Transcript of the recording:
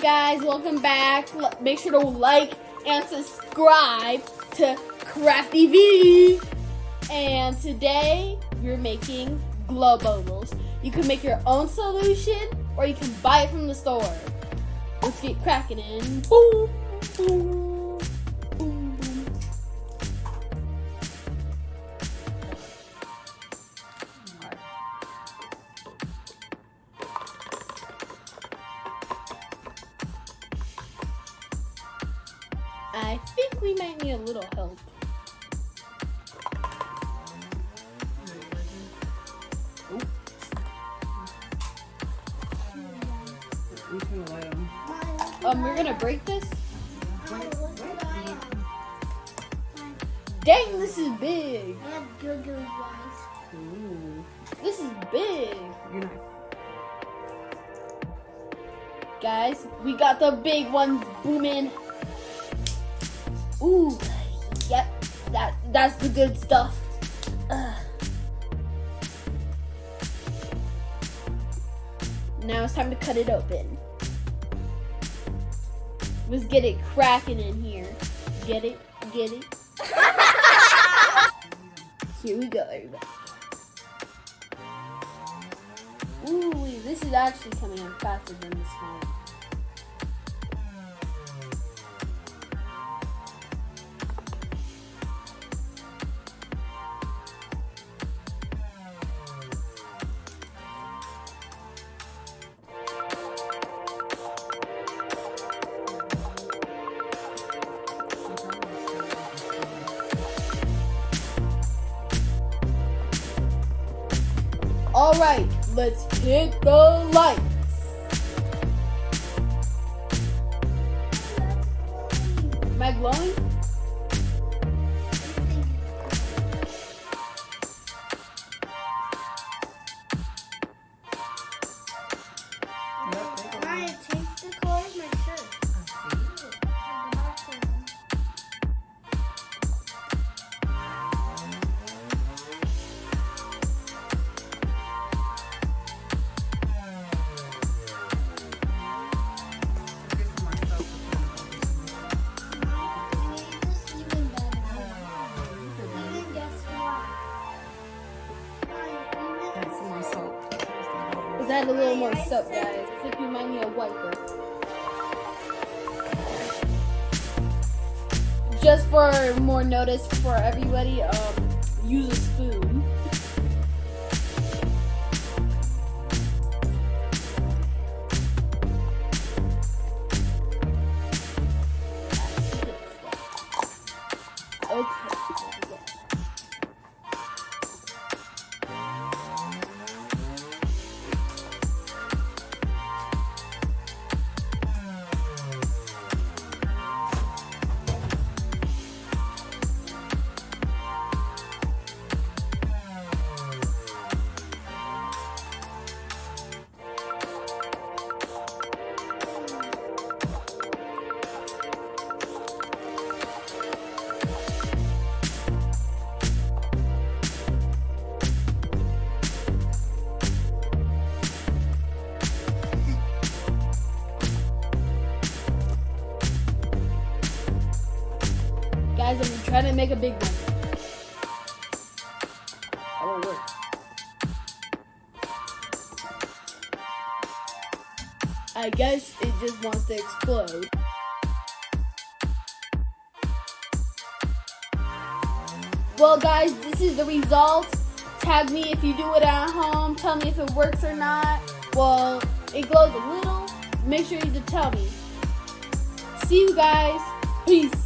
guys, welcome back. Make sure to like and subscribe to Crafty V. And today we're making glow bubbles. You can make your own solution or you can buy it from the store. Let's get cracking in. Boom, boom, boom, boom. I think we might need a little help. We're gonna break this. Dang, this is big. I have good guys. Ooh, this is big. Guys, we got the big ones booming. Ooh, yep, that's the good stuff. Now it's time to cut it open. Let's get it cracking in here. Get it? Get it? Here we go, everybody. Ooh, this is actually coming out faster than the small one. Alright, let's hit the lights. Am I glowing? Maya, change the color of my shirt. Let's add a little more soap, guys. I think we might need a wiper. Just for more notice for everybody, use a spoon. Okay. Guys, I'm trying to make a big one. That won't work. I guess it just wants to explode. Well, guys, this is the result. Tag me if you do it at home. Tell me if it works or not. Well, it glows a little. Make sure you tell me. See you guys. Peace.